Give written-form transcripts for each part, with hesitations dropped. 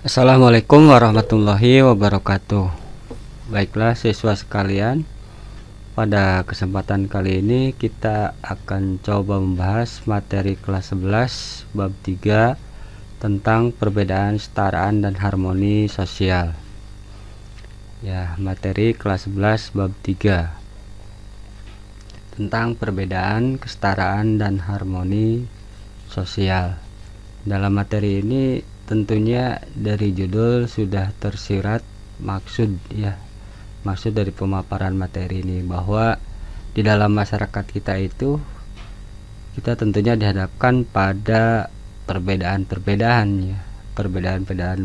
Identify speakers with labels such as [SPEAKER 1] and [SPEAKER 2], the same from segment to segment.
[SPEAKER 1] Assalamualaikum warahmatullahi wabarakatuh. Baiklah siswa sekalian, pada kesempatan kali ini kita akan coba membahas materi kelas 11 bab 3 tentang perbedaan, kesetaraan dan harmoni sosial. Ya, materi kelas 11 bab 3 tentang perbedaan, kesetaraan dan harmoni sosial. Dalam materi ini tentunya dari judul sudah tersirat maksud dari pemaparan materi ini, bahwa di dalam masyarakat kita itu kita tentunya dihadapkan pada perbedaan-perbedaan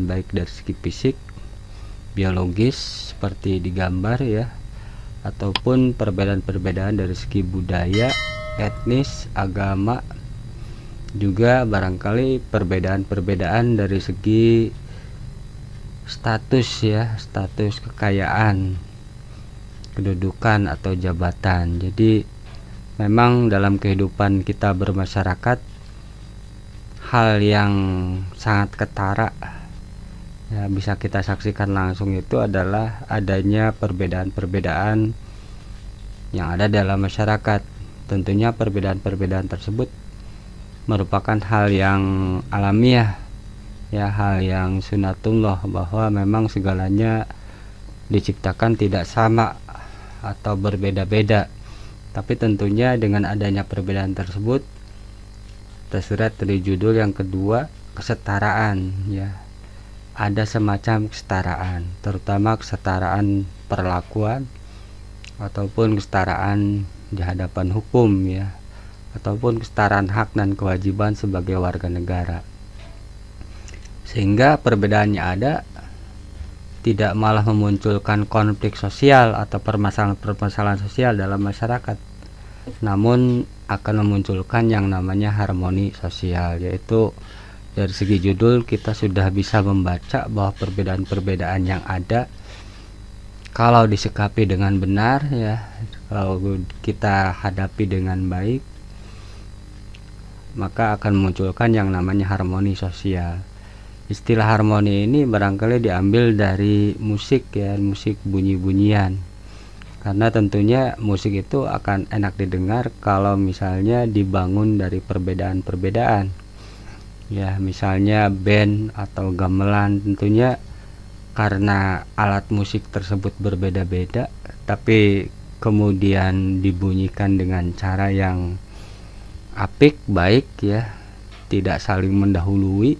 [SPEAKER 1] baik dari segi fisik, biologis seperti digambar ataupun perbedaan-perbedaan dari segi budaya, etnis, agama, juga barangkali perbedaan-perbedaan dari segi status kekayaan, kedudukan atau jabatan. Jadi memang dalam kehidupan kita bermasyarakat, hal yang sangat ketara bisa kita saksikan langsung itu adalah adanya perbedaan-perbedaan yang ada dalam masyarakat. Tentunya perbedaan-perbedaan tersebut merupakan hal yang alamiah, hal yang sunatullah, bahwa memang segalanya diciptakan tidak sama atau berbeda-beda. Tapi tentunya dengan adanya perbedaan tersebut tersirat dari judul yang kedua, kesetaraan. Ada semacam kesetaraan, terutama kesetaraan perlakuan ataupun kesetaraan di hadapan hukum, ataupun kesetaraan hak dan kewajiban sebagai warga negara. Sehingga perbedaannya ada, tidak malah memunculkan konflik sosial atau permasalahan sosial dalam masyarakat, namun akan memunculkan yang namanya harmoni sosial. Yaitu dari segi judul kita sudah bisa membaca bahwa perbedaan-perbedaan yang ada, kalau disikapi dengan benar, kalau kita hadapi dengan baik, maka akan memunculkan yang namanya harmoni sosial. Istilah harmoni ini barangkali diambil dari musik, musik bunyi-bunyian, karena tentunya musik itu akan enak didengar kalau misalnya dibangun dari perbedaan-perbedaan. Misalnya band atau gamelan, tentunya karena alat musik tersebut berbeda-beda, tapi kemudian dibunyikan dengan cara yang apik, baik, tidak saling mendahului,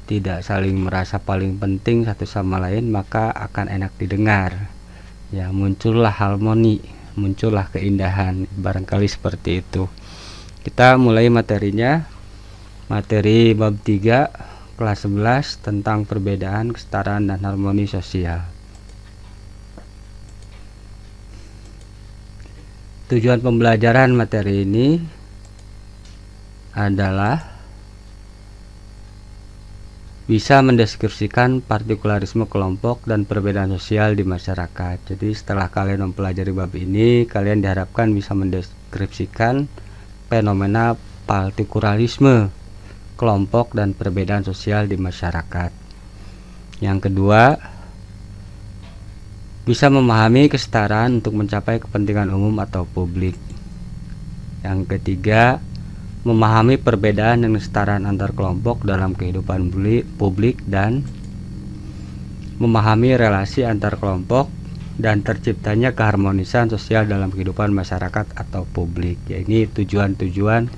[SPEAKER 1] tidak saling merasa paling penting satu sama lain, maka akan enak didengar. Muncullah harmoni, muncullah keindahan, barangkali seperti itu. Kita mulai materinya, materi bab 3 kelas 11 tentang perbedaan, kesetaraan dan harmoni sosial. Tujuan pembelajaran materi ini adalah bisa mendeskripsikan partikularisme kelompok dan perbedaan sosial di masyarakat. Jadi setelah kalian mempelajari bab ini, kalian diharapkan bisa mendeskripsikan fenomena partikularisme kelompok dan perbedaan sosial di masyarakat. Yang kedua, bisa memahami kesetaraan untuk mencapai kepentingan umum atau publik. Yang ketiga, memahami perbedaan dan kesetaraan antar kelompok dalam kehidupan publik dan memahami relasi antar kelompok dan terciptanya keharmonisan sosial dalam kehidupan masyarakat atau publik. Ini tujuan-tujuan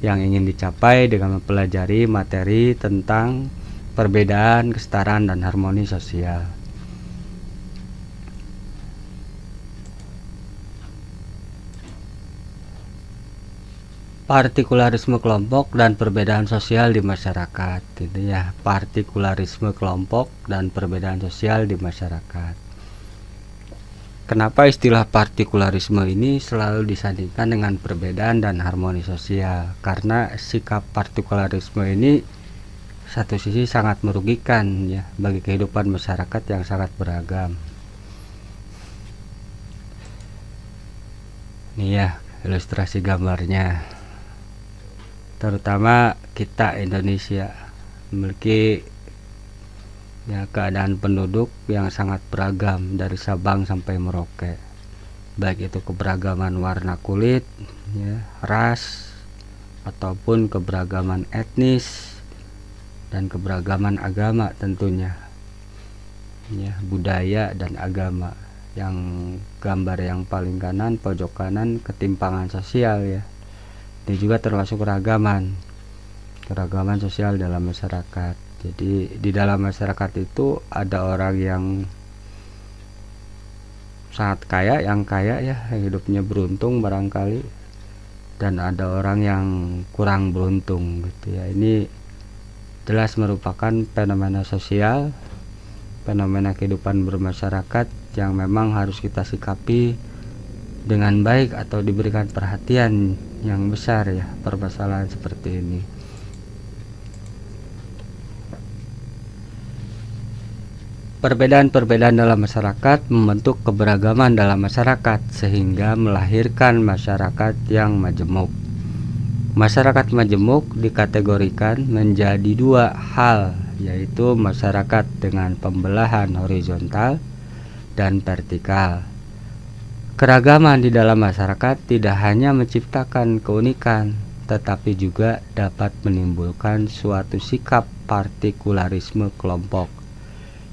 [SPEAKER 1] yang ingin dicapai dengan mempelajari materi tentang perbedaan, kesetaraan dan harmoni sosial. Partikularisme kelompok dan perbedaan sosial di masyarakat. Partikularisme kelompok dan perbedaan sosial di masyarakat. Kenapa istilah partikularisme ini selalu disandingkan dengan perbedaan dan harmoni sosial? Karena sikap partikularisme ini satu sisi sangat merugikan bagi kehidupan masyarakat yang sangat beragam. Ini ilustrasi gambarnya. Terutama kita Indonesia memiliki ya, keadaan penduduk yang sangat beragam dari Sabang sampai Merauke, baik itu keberagaman warna kulit, ya, ras, ataupun keberagaman etnis dan keberagaman agama tentunya, ya, budaya dan agama. Yang gambar yang paling kanan, pojok kanan, ketimpangan sosial, ya, ini juga termasuk keragaman sosial dalam masyarakat. Jadi di dalam masyarakat itu ada orang yang sangat kaya, yang hidupnya beruntung barangkali, dan ada orang yang kurang beruntung gitu ya. Ini jelas merupakan fenomena sosial, fenomena kehidupan bermasyarakat yang memang harus kita sikapi dengan baik atau diberikan perhatian yang besar, ya, permasalahan seperti ini. Perbedaan-perbedaan dalam masyarakat membentuk keberagaman dalam masyarakat sehingga melahirkan masyarakat yang majemuk. Masyarakat majemuk dikategorikan menjadi dua hal, yaitu masyarakat dengan pembelahan horizontal dan vertikal. Keragaman di dalam masyarakat tidak hanya menciptakan keunikan, tetapi juga dapat menimbulkan suatu sikap partikularisme kelompok.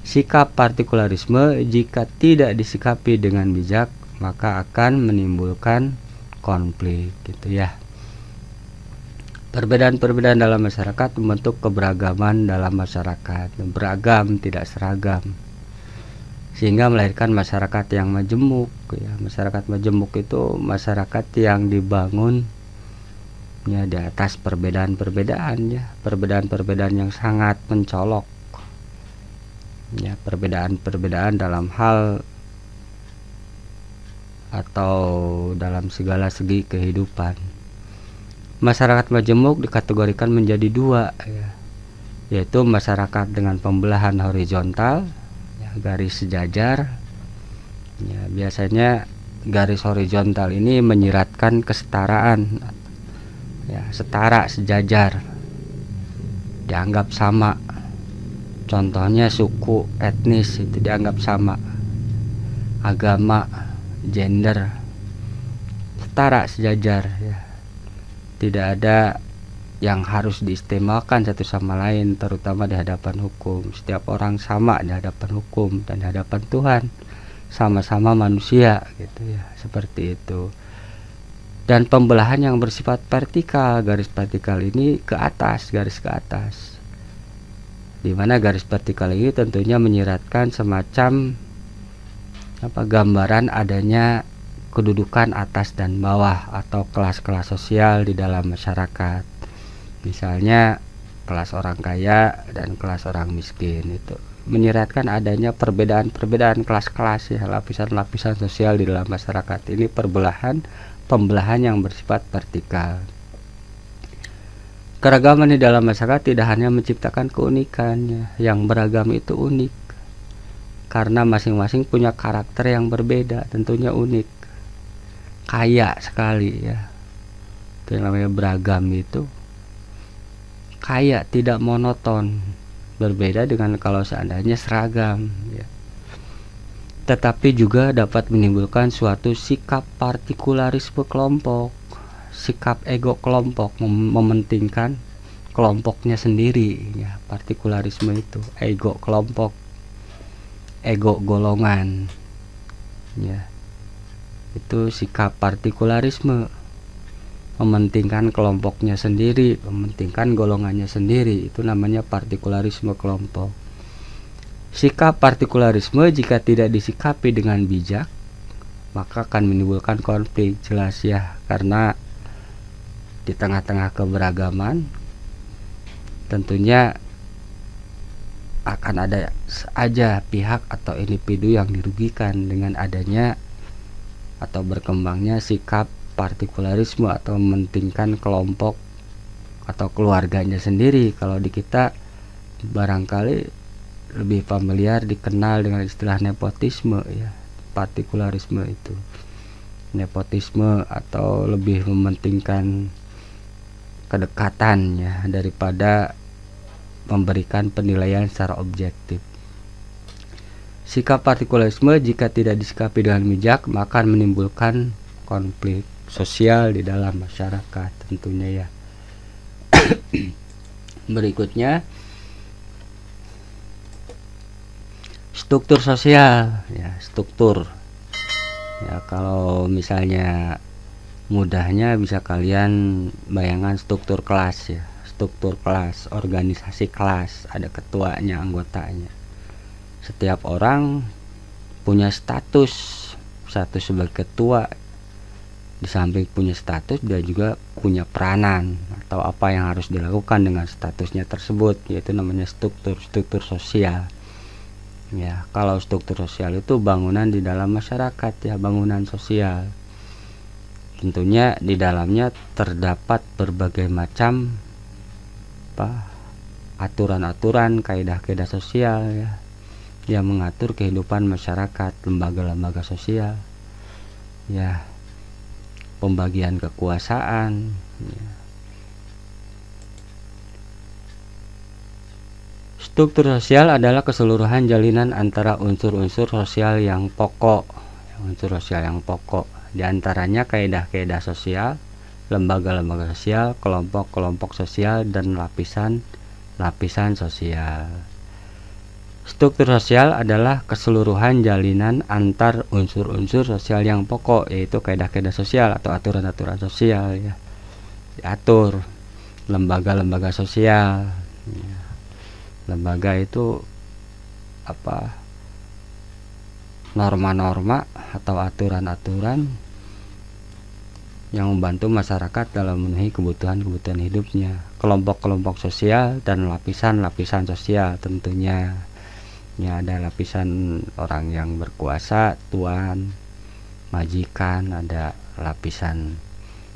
[SPEAKER 1] Sikap partikularisme jika tidak disikapi dengan bijak, maka akan menimbulkan konflik, gitu ya. Perbedaan-perbedaan dalam masyarakat membentuk keberagaman dalam masyarakat. Beragam, tidak seragam, sehingga melahirkan masyarakat yang majemuk, ya. Masyarakat majemuk itu masyarakat yang dibangun, ya, di atas perbedaan-perbedaan, ya, perbedaan-perbedaan yang sangat mencolok, ya, perbedaan-perbedaan dalam hal atau dalam segala segi kehidupan. Masyarakat majemuk dikategorikan menjadi dua, ya, yaitu masyarakat dengan pembelahan horizontal, garis sejajar, ya, biasanya garis horizontal ini menyiratkan kesetaraan, ya, setara, sejajar, dianggap sama. Contohnya suku, etnis itu dianggap sama, agama, gender, setara, sejajar, ya. Tidak ada yang harus diistimewakan satu sama lain, terutama di hadapan hukum. Setiap orang sama di hadapan hukum dan di hadapan Tuhan, sama-sama manusia, gitu ya, seperti itu. Dan pembelahan yang bersifat vertikal, garis vertikal ini ke atas, garis ke atas, di mana garis vertikal ini tentunya menyiratkan semacam gambaran adanya kedudukan atas dan bawah atau kelas-kelas sosial di dalam masyarakat. Misalnya kelas orang kaya dan kelas orang miskin, itu menyiratkan adanya perbedaan-perbedaan kelas-kelas, ya, lapisan-lapisan sosial di dalam masyarakat. Ini pembelahan yang bersifat vertikal. Keragaman di dalam masyarakat tidak hanya menciptakan keunikannya, yang beragam itu unik karena masing-masing punya karakter yang berbeda, tentunya unik, kaya sekali, ya. Itu yang namanya beragam, itu kaya, tidak monoton, berbeda dengan kalau seandainya seragam, ya. Tetapi juga dapat menimbulkan suatu sikap partikularisme kelompok, sikap ego kelompok, mementingkan kelompoknya sendiri, ya. Partikularisme itu ego kelompok, ego golongan, ya. Itu sikap partikularisme, mementingkan kelompoknya sendiri, mementingkan golongannya sendiri, itu namanya partikularisme kelompok. Sikap partikularisme jika tidak disikapi dengan bijak, maka akan menimbulkan konflik, jelas, ya, karena di tengah-tengah keberagaman tentunya akan ada saja pihak atau individu yang dirugikan dengan adanya atau berkembangnya sikap partikularisme atau mementingkan kelompok atau keluarganya sendiri. Kalau di kita barangkali lebih familiar dikenal dengan istilah nepotisme, ya, partikularisme itu nepotisme, atau lebih mementingkan kedekatan, ya, daripada memberikan penilaian secara objektif. Sikap partikulisme jika tidak disikapi dengan bijak maka akan menimbulkan konflik sosial di dalam masyarakat tentunya ya. Berikutnya struktur sosial ya, struktur ya, kalau misalnya mudahnya bisa kalian bayangkan struktur kelas ya, struktur kelas, organisasi kelas, ada ketuanya, anggotanya. Setiap orang punya status sebagai ketua. Di samping punya status, dia juga punya peranan atau apa yang harus dilakukan dengan statusnya tersebut, yaitu namanya struktur sosial. Ya, kalau struktur sosial itu bangunan di dalam masyarakat ya, bangunan sosial. Tentunya di dalamnya terdapat berbagai macam aturan-aturan, kaidah-kaidah sosial ya, yang mengatur kehidupan masyarakat, lembaga-lembaga sosial. Ya, pembagian kekuasaan ya. Struktur sosial adalah keseluruhan jalinan antara unsur-unsur sosial yang pokok. Di antaranya kaidah-kaidah sosial, lembaga-lembaga sosial, kelompok-kelompok sosial, dan lapisan sosial. Struktur sosial adalah keseluruhan jalinan antar unsur-unsur sosial yang pokok, yaitu kaidah-kaidah sosial atau aturan-aturan sosial ya. Diatur lembaga-lembaga sosial ya. Lembaga itu norma-norma atau aturan-aturan yang membantu masyarakat dalam memenuhi kebutuhan hidupnya. Kelompok-kelompok sosial dan lapisan-lapisan sosial tentunya. Ya, ada lapisan orang yang berkuasa, tuan, majikan, ada lapisan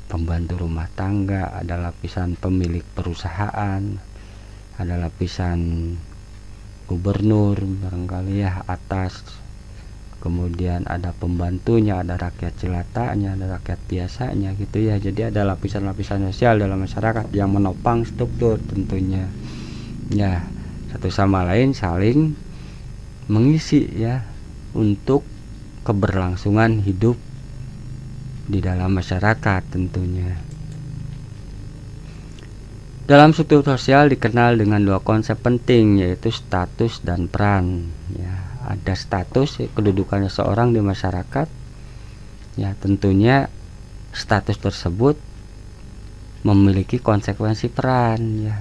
[SPEAKER 1] pembantu rumah tangga, ada lapisan pemilik perusahaan, ada lapisan gubernur barangkali ya, atas, kemudian ada pembantunya, ada rakyat jelatanya, ada rakyat biasanya gitu ya. Jadi ada lapisan-lapisan sosial dalam masyarakat yang menopang struktur tentunya ya, satu sama lain saling mengisi ya untuk keberlangsungan hidup di dalam masyarakat tentunya. Dalam struktur sosial dikenal dengan dua konsep penting, yaitu status dan peran ya. Ada status, kedudukan seseorang di masyarakat ya, tentunya status tersebut memiliki konsekuensi peran ya.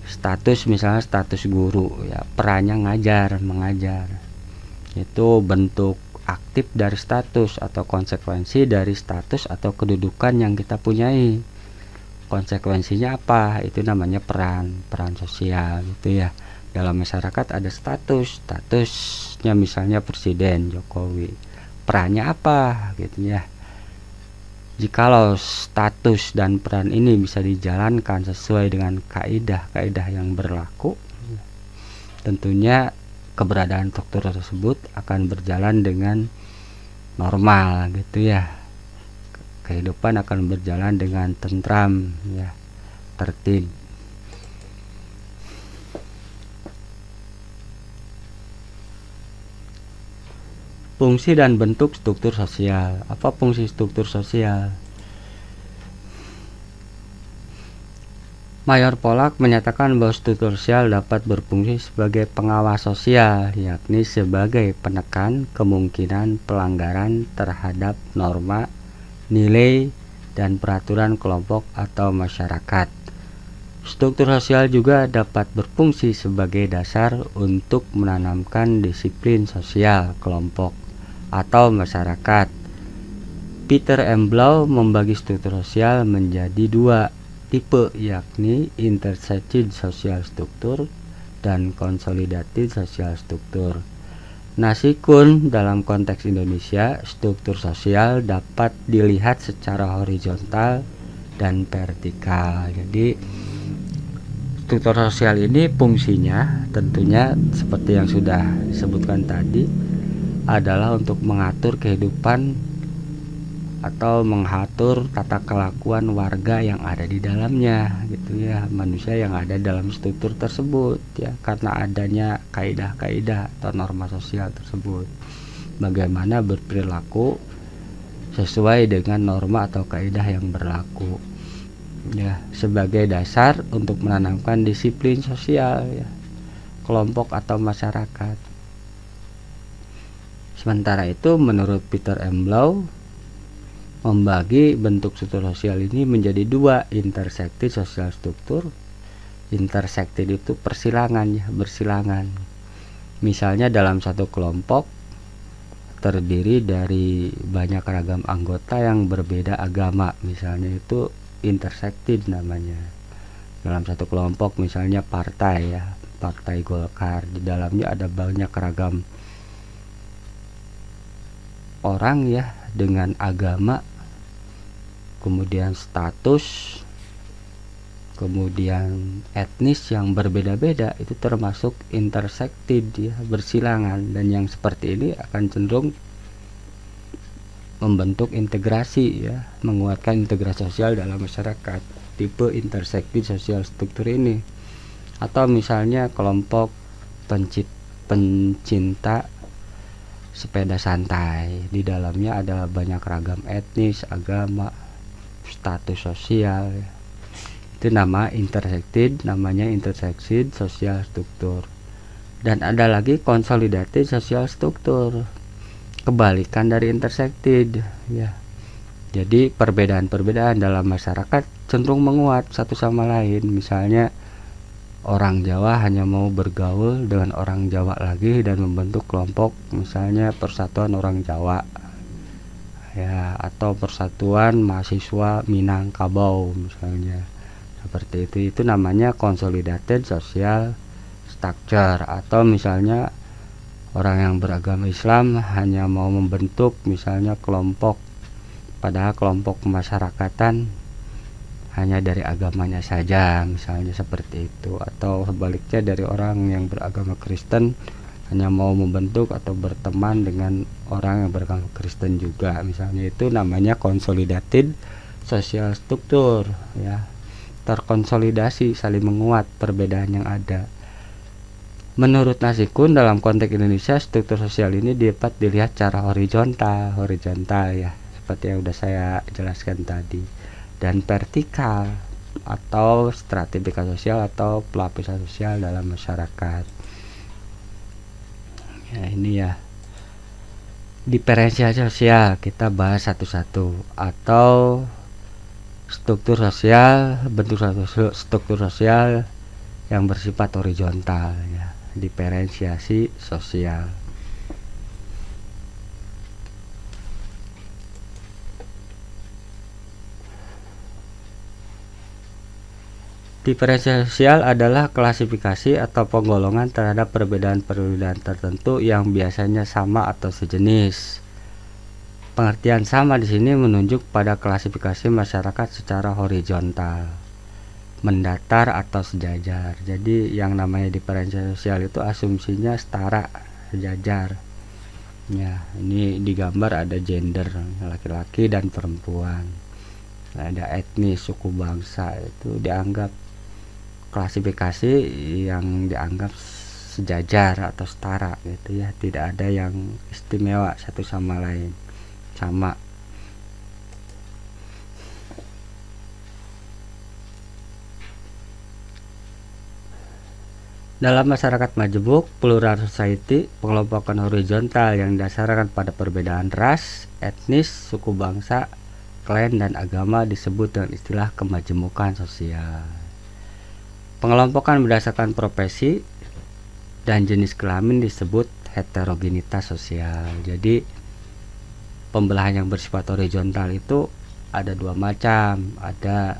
[SPEAKER 1] Status, misalnya status guru ya, perannya mengajar, itu bentuk aktif dari status atau konsekuensi dari status atau kedudukan yang kita punyai. Konsekuensinya apa? Itu namanya peran sosial gitu ya. Dalam masyarakat ada statusnya, misalnya Presiden Jokowi, perannya apa gitu ya. Jikalau status dan peran ini bisa dijalankan sesuai dengan kaidah-kaidah yang berlaku, tentunya keberadaan struktur tersebut akan berjalan dengan normal gitu ya. Kehidupan akan berjalan dengan tentram ya, tertib. Fungsi dan bentuk struktur sosial. Apa fungsi struktur sosial? Mayor Pollack menyatakan bahwa struktur sosial dapat berfungsi sebagai pengawas sosial, yakni sebagai penekan kemungkinan pelanggaran terhadap norma, nilai, dan peraturan kelompok atau masyarakat. Struktur sosial juga dapat berfungsi sebagai dasar untuk menanamkan disiplin sosial kelompok atau masyarakat. Peter M. Blau membagi struktur sosial menjadi dua tipe, yakni intersected social struktur dan consolidated social struktur. Nasikun, dalam konteks Indonesia, struktur sosial dapat dilihat secara horizontal dan vertikal. Jadi struktur sosial ini fungsinya tentunya seperti yang sudah disebutkan tadi adalah untuk mengatur kehidupan atau mengatur tata kelakuan warga yang ada di dalamnya gitu ya, manusia yang ada dalam struktur tersebut ya, karena adanya kaidah-kaidah atau norma sosial tersebut, bagaimana berperilaku sesuai dengan norma atau kaidah yang berlaku ya, sebagai dasar untuk menanamkan disiplin sosial ya, kelompok atau masyarakat. Sementara itu menurut Peter M. Blau, membagi bentuk struktur sosial ini menjadi dua, intersected social struktur. Intersected itu persilangan ya, bersilangan. Misalnya dalam satu kelompok terdiri dari banyak ragam anggota yang berbeda agama, misalnya itu intersected namanya. Dalam satu kelompok misalnya partai ya, partai Golkar, di dalamnya ada banyak ragam orang ya dengan agama, kemudian status, kemudian etnis yang berbeda-beda, itu termasuk intersected ya, bersilangan. Dan yang seperti ini akan cenderung membentuk integrasi ya, menguatkan integrasi sosial dalam masyarakat, tipe intersected social struktur ini. Atau misalnya kelompok pencinta sepeda santai, di dalamnya ada banyak ragam etnis, agama, status sosial ya. Itu namanya intersected social struktur. Dan ada lagi consolidated social struktur, kebalikan dari intersected ya. Jadi perbedaan-perbedaan dalam masyarakat cenderung menguat satu sama lain. Misalnya orang Jawa hanya mau bergaul dengan orang Jawa lagi dan membentuk kelompok, misalnya Persatuan Orang Jawa ya, atau Persatuan Mahasiswa Minangkabau misalnya, seperti itu namanya consolidated social structure. Atau misalnya orang yang beragama Islam hanya mau membentuk misalnya kelompok, padahal kelompok kemasyarakatan hanya dari agamanya saja, misalnya seperti itu. Atau sebaliknya dari orang yang beragama Kristen hanya mau membentuk atau berteman dengan orang yang beragama Kristen juga, misalnya. Itu namanya consolidated social structure ya, terkonsolidasi, saling menguat perbedaan yang ada. Menurut Nasikun, dalam konteks Indonesia struktur sosial ini dapat dilihat secara horizontal ya, seperti yang sudah saya jelaskan tadi, dan vertikal atau stratifikasi sosial atau pelapisan sosial dalam masyarakat ya. Ini ya diferensiasi sosial, kita bahas satu-satu. Atau struktur sosial, bentuk struktur sosial yang bersifat horizontal ya, diferensiasi sosial. Diferensiasi sosial adalah klasifikasi atau penggolongan terhadap perbedaan-perbedaan tertentu yang biasanya sama atau sejenis. Pengertian sama di sini menunjuk pada klasifikasi masyarakat secara horizontal, mendatar atau sejajar. Jadi yang namanya diferensiasi sosial itu asumsinya setara, sejajar. Ya, ini digambar ada gender, laki-laki dan perempuan. Ada etnis, suku bangsa, itu dianggap klasifikasi yang dianggap sejajar atau setara gitu ya, tidak ada yang istimewa satu sama lain, sama. Dalam masyarakat majemuk, plural society, pengelompokan horizontal yang didasarkan pada perbedaan ras, etnis, suku bangsa, klan, dan agama disebut dengan istilah kemajemukan sosial. Pengelompokan berdasarkan profesi dan jenis kelamin disebut heterogenitas sosial. Jadi pembelahan yang bersifat horizontal itu ada dua macam, ada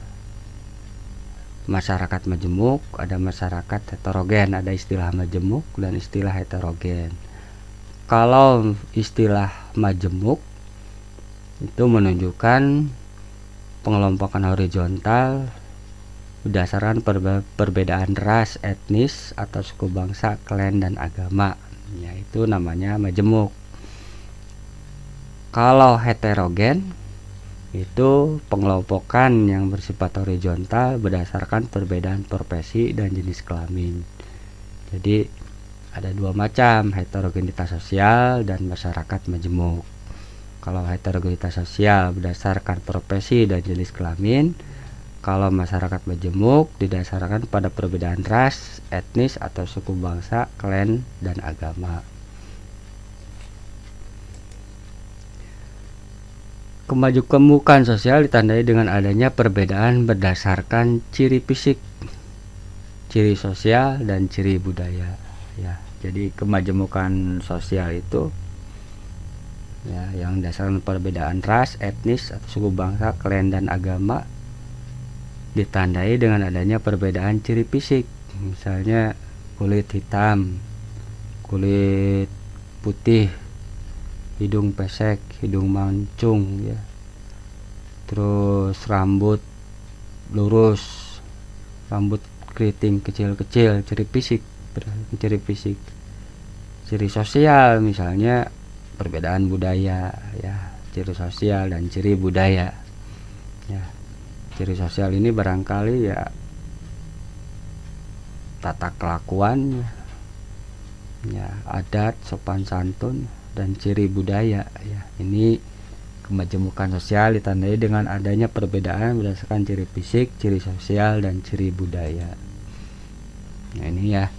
[SPEAKER 1] masyarakat majemuk, ada masyarakat heterogen. Ada istilah majemuk dan istilah heterogen. Kalau istilah majemuk itu menunjukkan pengelompokan horizontal berdasarkan perbedaan ras, etnis, atau suku bangsa, klan, dan agama, yaitu namanya majemuk. Kalau heterogen Itu pengelompokan yang bersifat horizontal berdasarkan perbedaan profesi dan jenis kelamin. Jadi ada dua macam, heterogenitas sosial dan masyarakat majemuk. Kalau heterogenitas sosial berdasarkan profesi dan jenis kelamin, kalau masyarakat majemuk didasarkan pada perbedaan ras, etnis atau suku bangsa, klan, dan agama. Kemajemukan sosial ditandai dengan adanya perbedaan berdasarkan ciri fisik, ciri sosial, dan ciri budaya. Ya, jadi kemajemukan sosial itu ya yang dasarkan perbedaan ras, etnis, atau suku bangsa, klan, dan agama ditandai dengan adanya perbedaan ciri fisik, misalnya kulit hitam, kulit putih, hidung pesek, hidung mancung, ya, terus rambut lurus, rambut keriting kecil-kecil, ciri fisik. Ciri sosial misalnya perbedaan budaya, ya, ciri sosial dan ciri budaya. Ya, ciri sosial ini barangkali ya tata kelakuan, ya, adat, sopan santun, dan ciri budaya. Ya, ini kemajemukan sosial ditandai dengan adanya perbedaan berdasarkan ciri fisik, ciri sosial, dan ciri budaya. Nah, ini ya.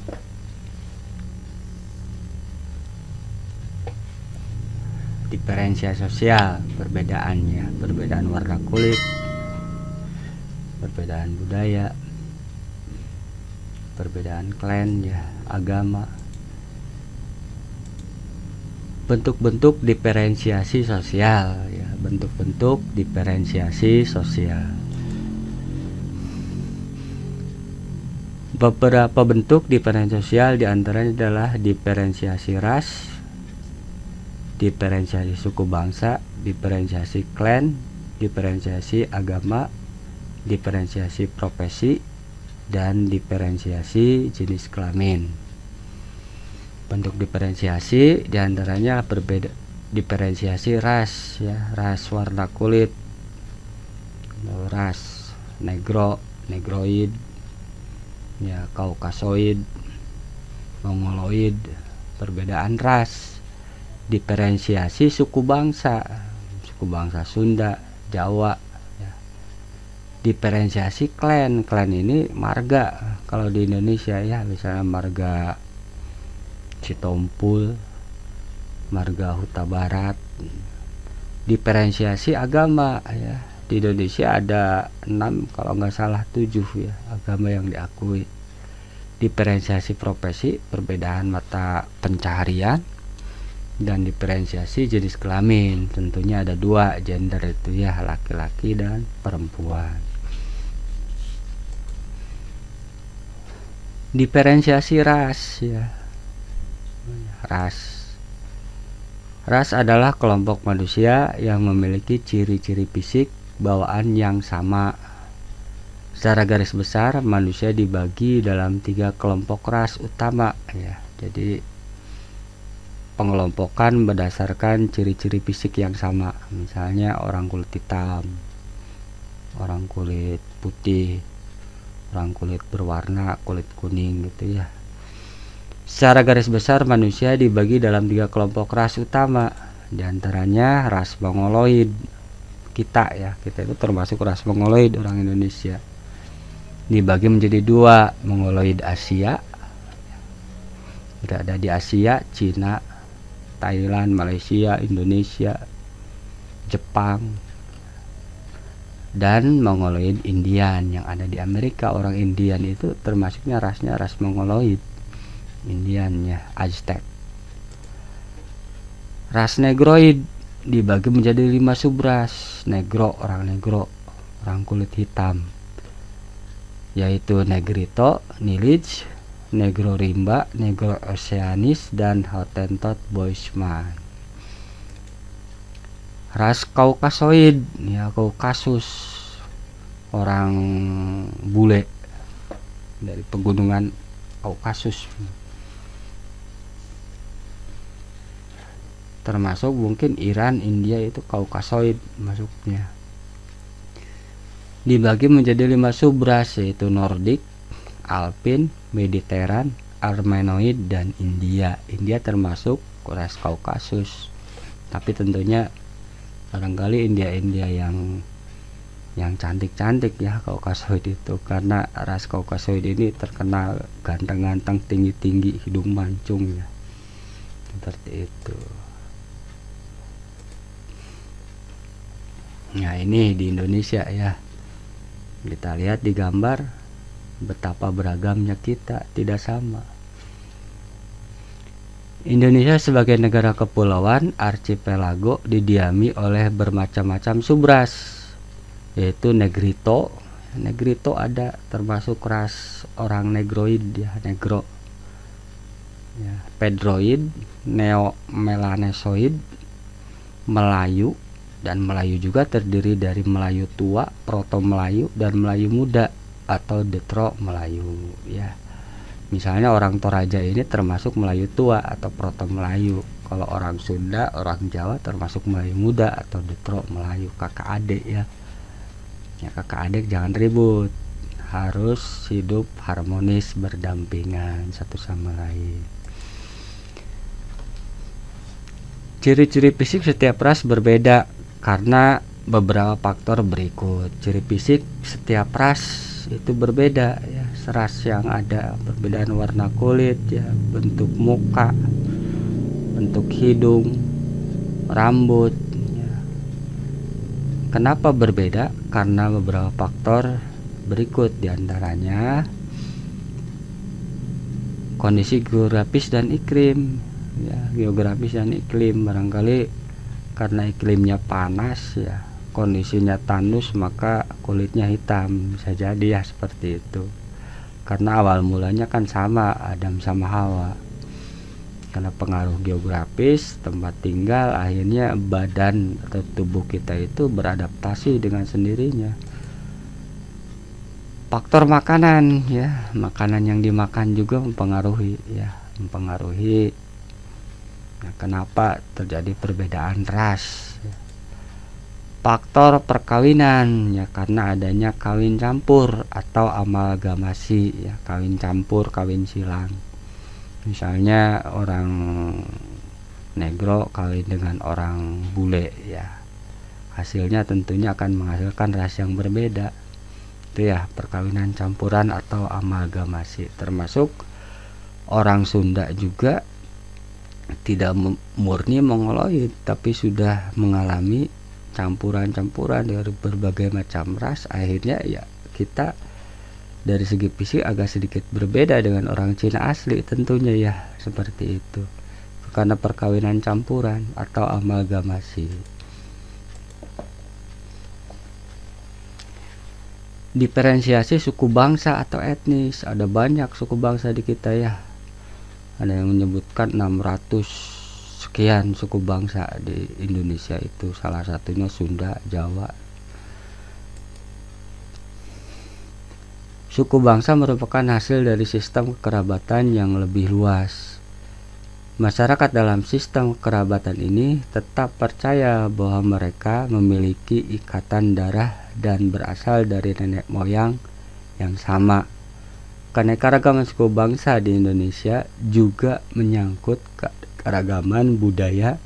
[SPEAKER 1] Diferensiasi sosial, perbedaannya, perbedaan warna kulit, perbedaan budaya, perbedaan klan, ya, agama. Bentuk-bentuk diferensiasi sosial, ya, bentuk-bentuk diferensiasi sosial. Beberapa bentuk diferensiasi sosial diantaranya adalah diferensiasi ras, diferensiasi suku bangsa, diferensiasi klan, diferensiasi agama, diferensiasi profesi, dan diferensiasi jenis kelamin. Bentuk diferensiasi diantaranya berbeda, diferensiasi ras, ya, ras warna kulit, ras negro, negroid, ya, kaukasoid, mongoloid, perbedaan ras. Diferensiasi suku bangsa Sunda, Jawa, ya. Diferensiasi klan ini marga kalau di Indonesia, ya, misalnya marga Citompul, marga Huta Barat. Diferensiasi agama, ya, di Indonesia ada 6 kalau nggak salah 7, ya, agama yang diakui. Diferensiasi profesi, perbedaan mata pencaharian, dan diferensiasi jenis kelamin, tentunya ada 2 gender itu, ya, laki-laki dan perempuan. Diferensiasi ras, ya, ras adalah kelompok manusia yang memiliki ciri-ciri fisik bawaan yang sama. Secara garis besar manusia dibagi dalam 3 kelompok ras utama, ya. Jadi pengelompokan berdasarkan ciri-ciri fisik yang sama, misalnya orang kulit hitam, orang kulit putih, orang kulit berwarna, kulit kuning, gitu, ya. Secara garis besar manusia dibagi dalam 3 kelompok ras utama, diantaranya ras mongoloid. Kita itu termasuk ras mongoloid, orang Indonesia. Dibagi menjadi 2, mongoloid Asia, berada di Asia, Cina, Thailand, Malaysia, Indonesia, Jepang, dan mongoloid Indian yang ada di Amerika. Orang Indian itu termasuknya rasnya ras mongoloid Indian, ya, Aztec. Ras negroid dibagi menjadi 5 subras. Negro, orang kulit hitam, yaitu Negrito, Nilij, Negro Rimba, Negro Oceanis, dan Hottentot Boisman. Ras Kaukasoid, ya, Kaukasus, orang bule dari pegunungan Kaukasus, termasuk mungkin Iran, India, itu Kaukasoid masuknya. dibagi menjadi 5 subras, yaitu Nordik, Alpin, Mediteran, Armenoid, dan India. India termasuk ras Kaukasus, tapi tentunya barangkali India yang cantik-cantik ya Kaukasoid itu, karena ras Kaukasoid ini terkenal ganteng-ganteng, tinggi-tinggi, hidung mancung ya, seperti itu. Nah, ini di Indonesia ya, kita lihat di gambar betapa beragamnya kita, tidak sama. Indonesia sebagai negara kepulauan archipelago didiami oleh bermacam-macam subras, yaitu Negrito. Negrito ada termasuk ras orang Negroid ya, Negro ya, Pedroid, Neo Melanesoid, Melayu. Dan Melayu juga terdiri dari Melayu tua, Proto Melayu, dan Melayu muda atau Detro Melayu ya. Misalnya orang Toraja ini termasuk Melayu tua atau Proto Melayu. Kalau orang Sunda, orang Jawa termasuk Melayu muda atau Detro Melayu, kakak adik ya. Ya, kakak adik jangan ribut, harus hidup harmonis berdampingan satu sama lain. Ciri-ciri fisik setiap ras berbeda karena beberapa faktor berikut. Ciri fisik setiap ras itu berbeda ya, ras yang ada perbedaan warna kulit ya, bentuk muka, bentuk hidung, rambut ya. Kenapa berbeda? Karena beberapa faktor berikut, diantaranya kondisi geografis dan iklim ya. Geografis dan iklim, barangkali karena iklimnya panas ya, kondisinya tandus, maka kulitnya hitam, bisa jadi ya seperti itu. Karena awal mulanya kan sama, Adam sama Hawa. Karena pengaruh geografis, tempat tinggal, akhirnya badan atau tubuh kita itu beradaptasi dengan sendirinya. Faktor makanan ya, makanan yang dimakan juga mempengaruhi ya, mempengaruhi. Nah, kenapa terjadi perbedaan ras? Faktor perkawinan ya, karena adanya kawin campur atau amalgamasi ya, kawin campur, kawin silang. Misalnya orang Negro kawin dengan orang bule ya, hasilnya tentunya akan menghasilkan ras yang berbeda. Itu ya, perkawinan campuran atau amalgamasi. Termasuk orang Sunda juga tidak murni Mongoloid, tapi sudah mengalami campuran-campuran dari berbagai macam ras. Akhirnya ya kita dari segi fisik agak sedikit berbeda dengan orang Cina asli tentunya ya, seperti itu karena perkawinan campuran atau amalgamasi. Diferensiasi suku bangsa atau etnis, ada banyak suku bangsa di kita ya. Ada yang menyebutkan 600 sekian suku bangsa di Indonesia itu, salah satunya Sunda, Jawa. Suku bangsa merupakan hasil dari sistem kekerabatan yang lebih luas. Masyarakat dalam sistem kekerabatan ini tetap percaya bahwa mereka memiliki ikatan darah dan berasal dari nenek moyang yang sama. Keanekaragaman suku bangsa di Indonesia juga menyangkut keragaman budaya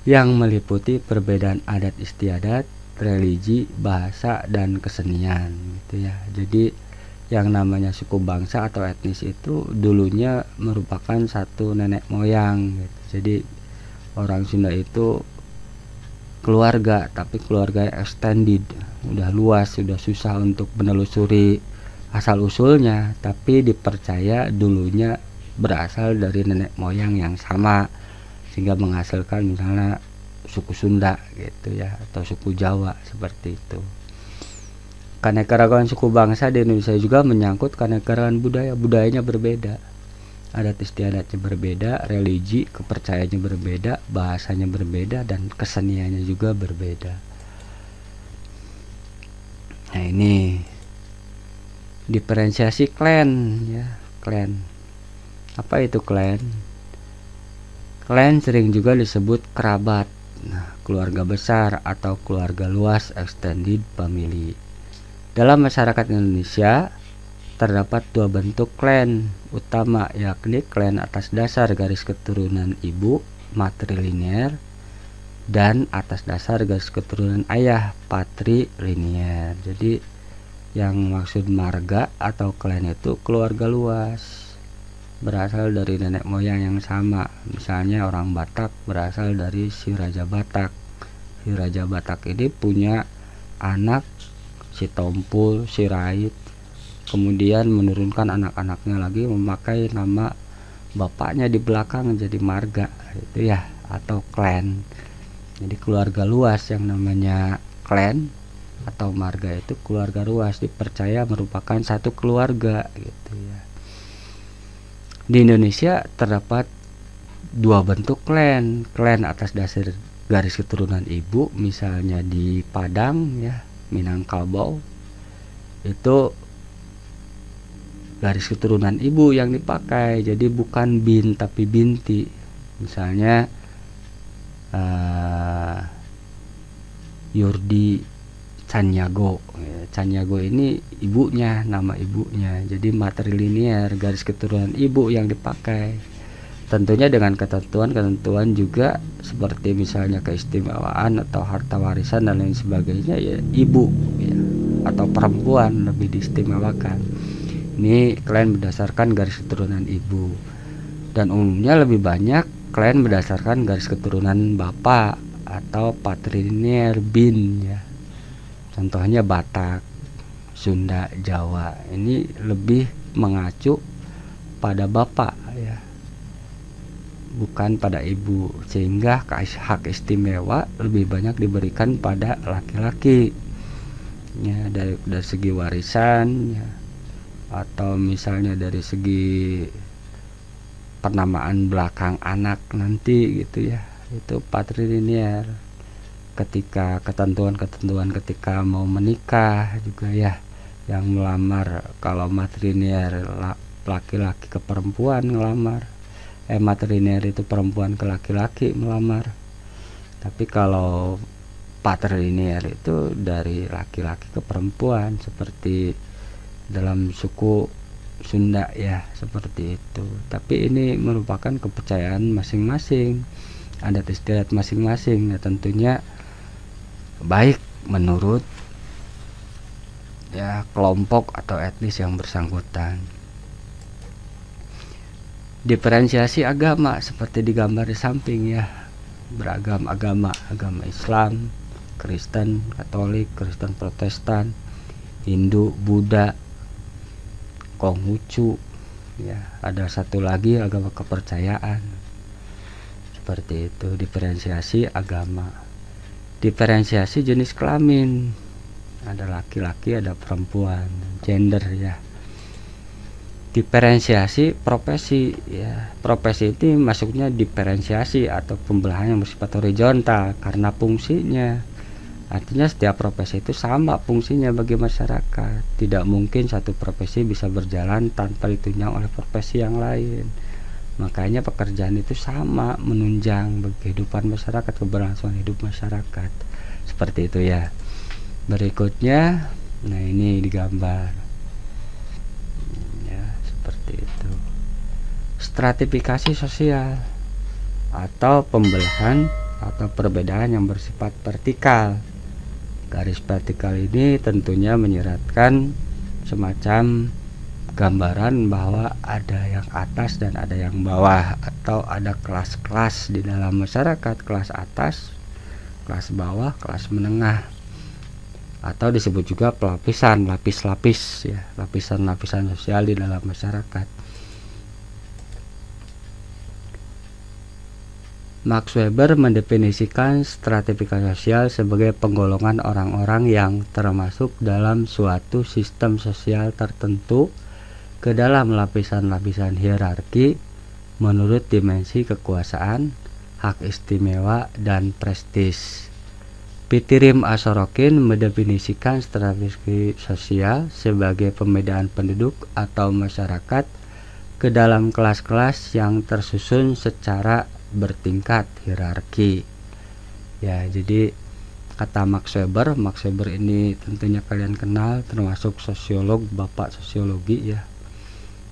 [SPEAKER 1] yang meliputi perbedaan adat istiadat, religi, bahasa, dan kesenian gitu ya. Jadi yang namanya suku bangsa atau etnis itu dulunya merupakan satu nenek moyang gitu. Jadi orang Sunda itu keluarga, tapi keluarga extended, udah luas, sudah susah untuk menelusuri asal usulnya, tapi dipercaya dulunya berasal dari nenek moyang yang sama, sehingga menghasilkan misalnya suku Sunda gitu ya, atau suku Jawa seperti itu. Keanekaragaman suku bangsa di Indonesia juga menyangkut keanekaragaman budaya. Budayanya berbeda, adat istiadatnya berbeda, religi kepercayaannya berbeda, bahasanya berbeda, dan keseniannya juga berbeda. Nah, ini diferensiasi klan ya. Klan, apa itu klan? Klan sering juga disebut kerabat, nah, keluarga besar atau keluarga luas, extended family. Dalam masyarakat Indonesia terdapat dua bentuk klan utama, yakni klan atas dasar garis keturunan ibu matrilinear dan atas dasar garis keturunan ayah patrilinear. Jadi yang maksud marga atau klan itu keluarga luas, berasal dari nenek moyang yang sama. Misalnya orang Batak berasal dari si Raja Batak. Si Raja Batak ini punya anak si Tompul, si Rait, kemudian menurunkan anak-anaknya lagi memakai nama bapaknya di belakang jadi marga, itu ya, atau klan. Jadi keluarga luas yang namanya klan atau marga itu keluarga luas, dipercaya merupakan satu keluarga gitu ya. Di Indonesia terdapat dua bentuk klan atas dasar garis keturunan ibu, misalnya di Padang ya, Minangkabau, itu garis keturunan ibu yang dipakai, jadi bukan bin tapi binti. Misalnya Yurdi Canyago, Canyago ini ibunya, nama ibunya, jadi matrilinear, garis keturunan ibu yang dipakai. Tentunya dengan ketentuan juga, seperti misalnya keistimewaan atau harta warisan dan lain sebagainya, ya ibu ya, atau perempuan lebih diistimewakan. Ini klan berdasarkan garis keturunan ibu, dan umumnya lebih banyak klan berdasarkan garis keturunan bapak atau patrilinear bin ya. Contohnya Batak, Sunda, Jawa, ini lebih mengacu pada bapak ya, bukan pada ibu, sehingga hak istimewa lebih banyak diberikan pada laki-laki ya, dari segi warisan ya, atau misalnya dari segi penamaan belakang anak nanti gitu ya, itu patrilinear. Ketika ketentuan ketika mau menikah juga ya, yang melamar kalau matrilinear laki-laki ke perempuan ngelamar, matrilinear itu perempuan ke laki-laki melamar. Tapi kalau patrilinear itu dari laki-laki ke perempuan, seperti dalam suku Sunda ya, seperti itu. Tapi ini merupakan kepercayaan masing-masing, adat istiadat masing-masing. Nah, tentunya baik menurut ya kelompok atau etnis yang bersangkutan. Diferensiasi agama seperti digambar di samping ya, beragam agama Islam, Kristen, Katolik, Kristen Protestan, Hindu, Buddha, Konghucu ya, ada satu lagi agama kepercayaan. Seperti itu diferensiasi agama. Diferensiasi jenis kelamin, ada laki-laki, ada perempuan, gender ya. Diferensiasi profesi ya, profesi itu masuknya diferensiasi atau pembelahan yang bersifat horizontal karena fungsinya. Artinya setiap profesi itu sama fungsinya bagi masyarakat. Tidak mungkin satu profesi bisa berjalan tanpa ditunjang oleh profesi yang lain. Makanya pekerjaan itu sama menunjang bagi kehidupan masyarakat, keberlangsungan hidup masyarakat. Seperti itu ya. Berikutnya, nah ini digambar ya, seperti itu. Stratifikasi sosial atau pembelahan atau perbedaan yang bersifat vertikal. Garis vertikal ini tentunya menyiratkan semacam gambaran bahwa ada yang atas dan ada yang bawah, atau ada kelas-kelas di dalam masyarakat, kelas atas, kelas bawah, kelas menengah, atau disebut juga pelapisan, lapis-lapis ya, lapisan-lapisan sosial di dalam masyarakat. Max Weber mendefinisikan stratifikasi sosial sebagai penggolongan orang-orang yang termasuk dalam suatu sistem sosial tertentu ke dalam lapisan-lapisan hierarki menurut dimensi kekuasaan, hak istimewa, dan prestis. Pitirim Asorokin mendefinisikan stratifikasi sosial sebagai pembedaan penduduk atau masyarakat ke dalam kelas-kelas yang tersusun secara bertingkat hierarki. Ya, jadi kata Max Weber. Max Weber ini tentunya kalian kenal, termasuk sosiolog, bapak sosiologi ya.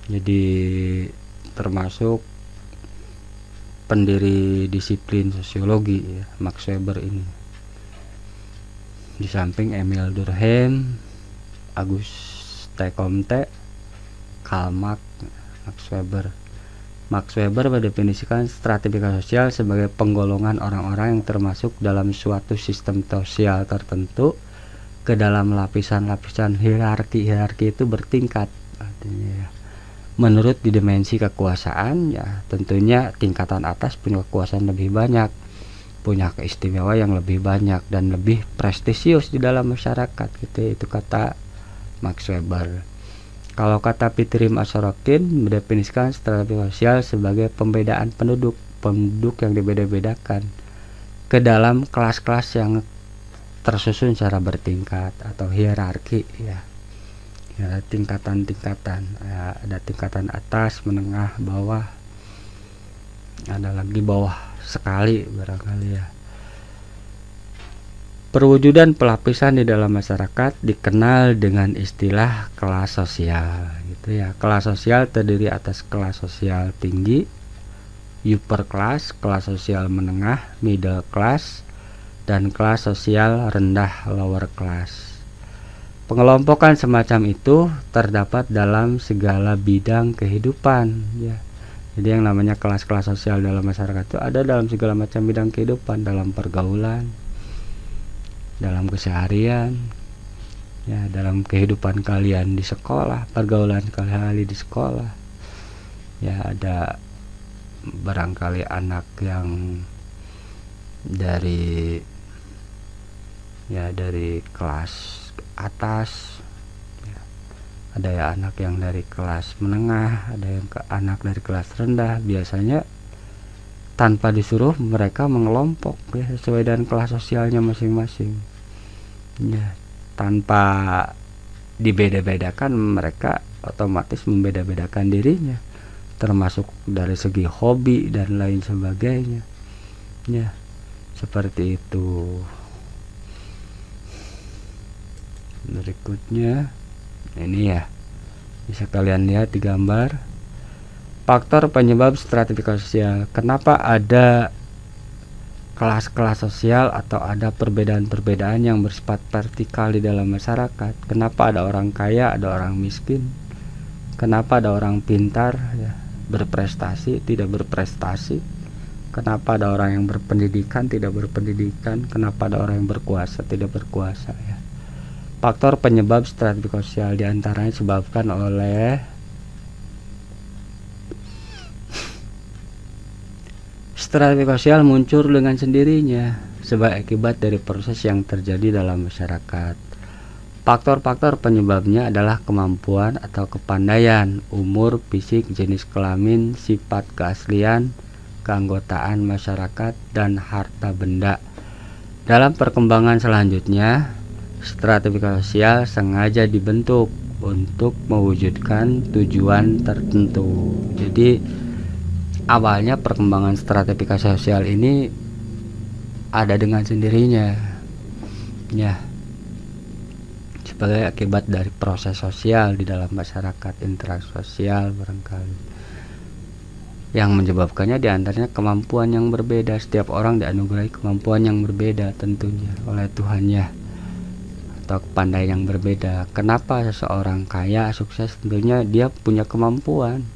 [SPEAKER 1] Jadi termasuk pendiri disiplin sosiologi ya, Max Weber ini. Di samping Emil Durkheim, Auguste Comte, Karl Marx, Max Weber. Max Weber mendefinisikan stratifikasi sosial sebagai penggolongan orang-orang yang termasuk dalam suatu sistem sosial tertentu ke dalam lapisan-lapisan hierarki. Hierarki itu bertingkat, artinya ya, menurut dimensi kekuasaan ya, tentunya tingkatan atas punya kekuasaan lebih banyak, punya keistimewaan yang lebih banyak dan lebih prestisius di dalam masyarakat gitu. Itu kata Max Weber. Kalau kata Pitrim Asorokin mendefinisikan stratifikasi sosial sebagai pembedaan penduduk yang dibeda-bedakan ke dalam kelas-kelas yang tersusun secara bertingkat atau hierarki ya. Ya, tingkatan-tingkatan ya, ada tingkatan atas, menengah, bawah, ada lagi bawah sekali barangkali ya. Perwujudan pelapisan di dalam masyarakat dikenal dengan istilah kelas sosial gitu ya. Kelas sosial terdiri atas kelas sosial tinggi, upper class, kelas sosial menengah, middle class, dan kelas sosial rendah, lower class. Pengelompokan semacam itu terdapat dalam segala bidang kehidupan ya. Jadi yang namanya kelas-kelas sosial dalam masyarakat itu ada dalam segala macam bidang kehidupan, dalam pergaulan, dalam keseharian ya, dalam kehidupan kalian di sekolah, pergaulan kalian di sekolah ya. Ada barangkali anak yang dari kelas atas ya, ada ya anak yang dari kelas menengah, ada yang anak dari kelas rendah. Biasanya tanpa disuruh mereka mengelompok ya, sesuai dengan kelas sosialnya masing-masing ya. Tanpa dibeda-bedakan mereka otomatis membeda-bedakan dirinya, termasuk dari segi hobi dan lain sebagainya ya, seperti itu. Berikutnya ini ya, bisa kalian lihat di gambar faktor penyebab stratifikasi sosial. Kenapa ada kelas-kelas sosial atau ada perbedaan-perbedaan yang bersifat vertikal di dalam masyarakat? Kenapa ada orang kaya, ada orang miskin? Kenapa ada orang pintar ya, berprestasi, tidak berprestasi? Kenapa ada orang yang berpendidikan, tidak berpendidikan? Kenapa ada orang yang berkuasa, tidak berkuasa ya? Faktor penyebab stratifikasi sosial diantaranya disebabkan oleh stratifikasi sosial muncul dengan sendirinya sebagai akibat dari proses yang terjadi dalam masyarakat. Faktor-faktor penyebabnya adalah kemampuan atau kepandaian, umur, fisik, jenis kelamin, sifat keaslian, keanggotaan masyarakat, dan harta benda. Dalam perkembangan selanjutnya, stratifikasi sosial sengaja dibentuk untuk mewujudkan tujuan tertentu. Jadi awalnya perkembangan stratifikasi sosial ini ada dengan sendirinya ya, sebagai akibat dari proses sosial di dalam masyarakat, interaksi sosial barangkali, yang menyebabkannya diantaranya kemampuan yang berbeda. Setiap orang dianugerahi kemampuan yang berbeda tentunya oleh Tuhannya, atau kepandaian yang berbeda. Kenapa seseorang kaya sukses? Tentunya dia punya kemampuan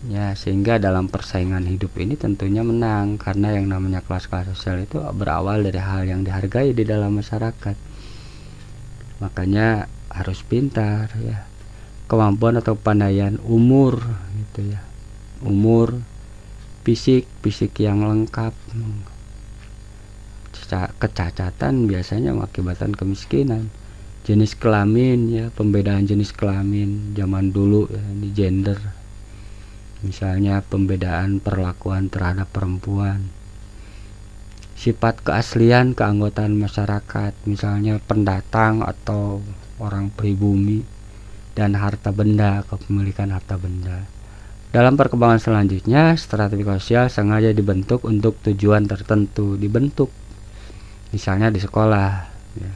[SPEAKER 1] ya, sehingga dalam persaingan hidup ini tentunya menang, karena yang namanya kelas-kelas sosial itu berawal dari hal yang dihargai di dalam masyarakat. Makanya harus pintar ya, kemampuan atau kepandaian, umur gitu ya, umur, fisik yang lengkap. Kecacatan biasanya mengakibatkan kemiskinan. Jenis kelamin ya, pembedaan jenis kelamin zaman dulu ya, di gender, misalnya pembedaan perlakuan terhadap perempuan. Sifat keaslian keanggotaan masyarakat, misalnya pendatang atau orang pribumi, dan harta benda, kepemilikan harta benda. Dalam perkembangan selanjutnya, stratifikasi sosial sengaja dibentuk untuk tujuan tertentu. Dibentuk misalnya di sekolah ya.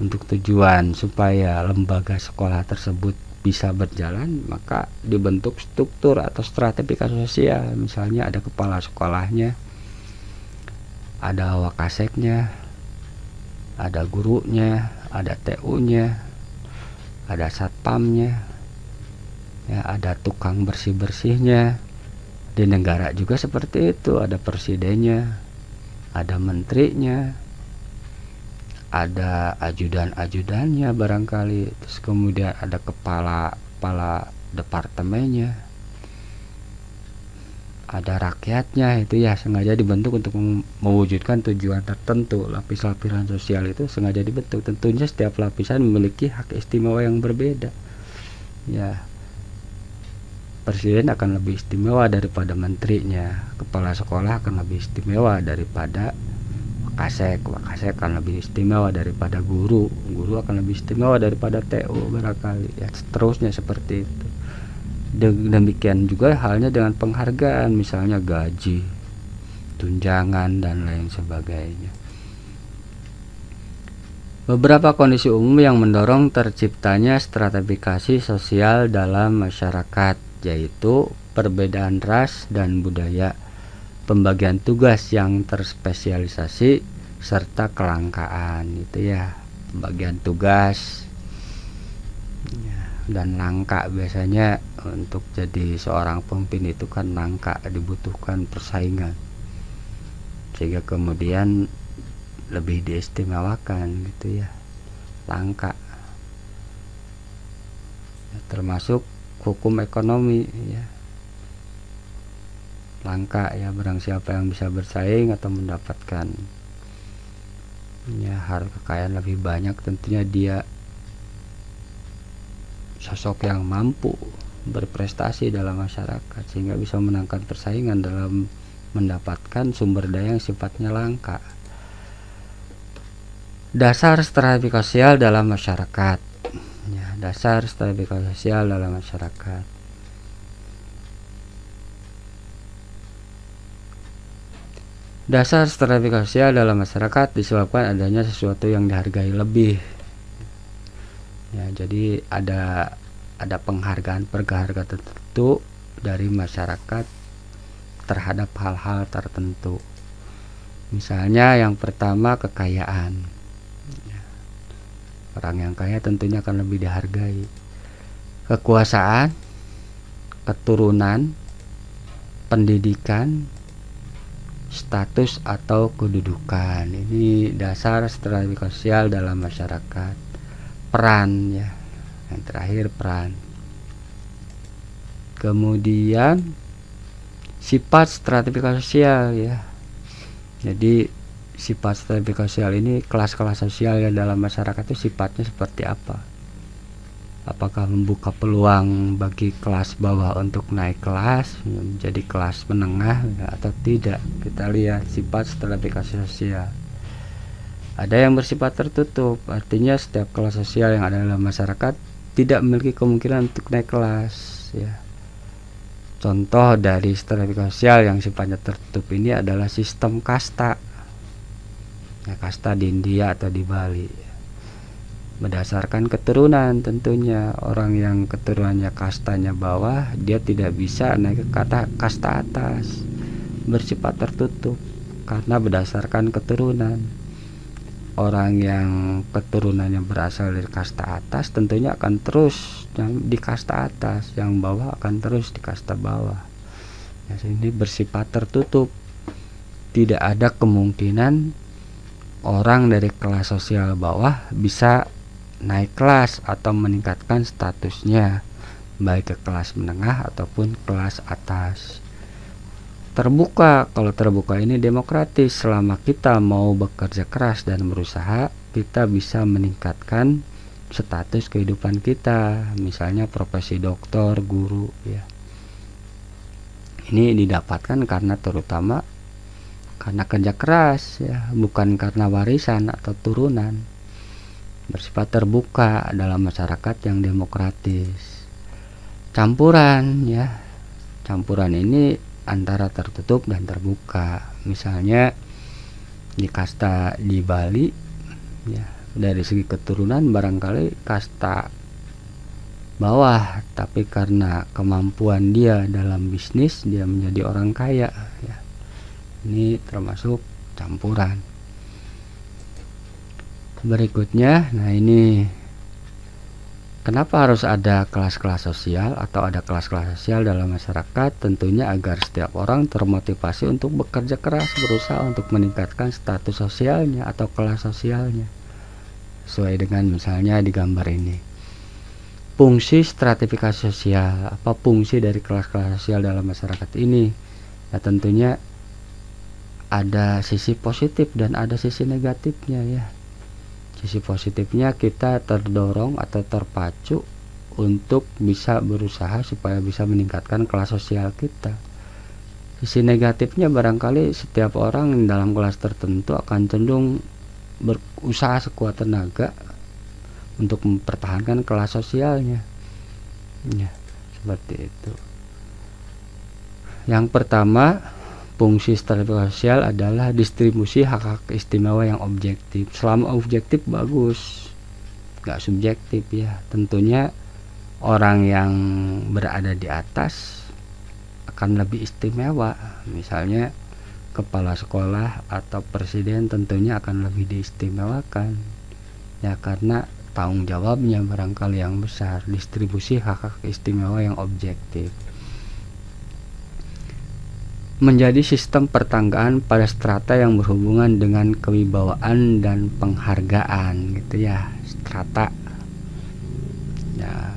[SPEAKER 1] Untuk tujuan supaya lembaga sekolah tersebut bisa berjalan, maka dibentuk struktur atau stratifikasi sosial. Misalnya ada kepala sekolahnya, ada wakaseknya, ada gurunya, ada TU-nya, ada satpamnya, ya, ada tukang bersih-bersihnya. Di negara juga seperti itu, ada presidennya, ada menterinya, ada ajudan-ajudannya barangkali, terus kemudian ada kepala departemennya, ada rakyatnya. Itu ya sengaja dibentuk untuk mewujudkan tujuan tertentu. Lapis-lapisan sosial itu sengaja dibentuk. Tentunya setiap lapisan memiliki hak istimewa yang berbeda ya. Presiden akan lebih istimewa daripada menterinya, kepala sekolah akan lebih istimewa daripada Wakasek akan lebih istimewa daripada guru akan lebih istimewa daripada TU barangkali ya, seterusnya seperti itu. Demikian juga halnya dengan penghargaan, misalnya gaji, tunjangan, dan lain sebagainya. Beberapa kondisi umum yang mendorong terciptanya stratifikasi sosial dalam masyarakat, yaitu perbedaan ras dan budaya, pembagian tugas yang terspesialisasi, serta kelangkaan. Itu ya, pembagian tugas ya, dan langka. Biasanya untuk jadi seorang pemimpin itu kan langka, dibutuhkan persaingan, sehingga kemudian lebih diistimewakan gitu ya, langka ya, termasuk hukum ekonomi ya, langka ya, barang siapa yang bisa bersaing atau mendapatkan ya harta kekayaan lebih banyak, tentunya dia sosok yang mampu berprestasi dalam masyarakat sehingga bisa menangkan persaingan dalam mendapatkan sumber daya yang sifatnya langka. Dasar stratifikasi sosial dalam masyarakat ya, dasar stratifikasi sosial dalam masyarakat. Dasar stratifikasi sosial dalam masyarakat disebabkan adanya sesuatu yang dihargai lebih ya, jadi ada penghargaan tertentu dari masyarakat terhadap hal-hal tertentu. Misalnya yang pertama, kekayaan ya, orang yang kaya tentunya akan lebih dihargai. Kekuasaan, keturunan, pendidikan, status atau kedudukan, ini dasar stratifikasi sosial dalam masyarakat. Peran ya, yang terakhir peran. Kemudian sifat stratifikasi sosial ya, jadi sifat stratifikasi sosial ini, kelas-kelas sosial yang dalam masyarakat itu sifatnya seperti apa. Apakah membuka peluang bagi kelas bawah untuk naik kelas menjadi kelas menengah atau tidak? Kita lihat sifat stratifikasi sosial. Ada yang bersifat tertutup, artinya setiap kelas sosial yang ada dalam masyarakat tidak memiliki kemungkinan untuk naik kelas ya. Contoh dari stratifikasi sosial yang sifatnya tertutup ini adalah sistem kasta ya, kasta di India atau di Bali. Berdasarkan keturunan, tentunya orang yang keturunannya kastanya bawah, dia tidak bisa naik ke kasta atas, bersifat tertutup karena berdasarkan keturunan. Orang yang keturunannya berasal dari kasta atas tentunya akan terus di kasta atas, yang bawah akan terus di kasta bawah ya, ini bersifat tertutup. Tidak ada kemungkinan orang dari kelas sosial bawah bisa naik kelas atau meningkatkan statusnya baik ke kelas menengah ataupun kelas atas. Terbuka, kalau terbuka ini demokratis. Selama kita mau bekerja keras dan berusaha, kita bisa meningkatkan status kehidupan kita, misalnya profesi dokter, guru ya. Ini didapatkan karena terutama karena kerja keras ya, bukan karena warisan atau turunan. Bersifat terbuka dalam masyarakat yang demokratis. Campuran ya, campuran ini antara tertutup dan terbuka. Misalnya Di kasta di Bali ya, dari segi keturunan barangkali kasta bawah, tapi karena kemampuan dia dalam bisnis dia menjadi orang kaya ya. Ini termasuk campuran. Berikutnya, nah ini kenapa harus ada kelas-kelas sosial atau ada kelas-kelas sosial dalam masyarakat? Tentunya agar setiap orang termotivasi untuk bekerja keras, berusaha untuk meningkatkan status sosialnya atau kelas sosialnya. Sesuai dengan misalnya di gambar ini. Fungsi stratifikasi sosial, apa fungsi dari kelas-kelas sosial dalam masyarakat ini? Ya tentunya ada sisi positif dan ada sisi negatifnya ya. Sisi positifnya kita terdorong atau terpacu untuk bisa berusaha supaya bisa meningkatkan kelas sosial kita. Sisi negatifnya barangkali setiap orang dalam kelas tertentu akan cenderung berusaha sekuat tenaga untuk mempertahankan kelas sosialnya ya, seperti itu. Yang pertama, fungsi stratifikasi sosial adalah distribusi hak-hak istimewa yang objektif. Selama objektif bagus, nggak subjektif ya. Tentunya orang yang berada di atas akan lebih istimewa. Misalnya kepala sekolah atau presiden tentunya akan lebih diistimewakan ya, karena tanggung jawabnya barangkali yang besar. Distribusi hak-hak istimewa yang objektif menjadi sistem pertanggaan pada strata yang berhubungan dengan kewibawaan dan penghargaan gitu ya. Strata ya,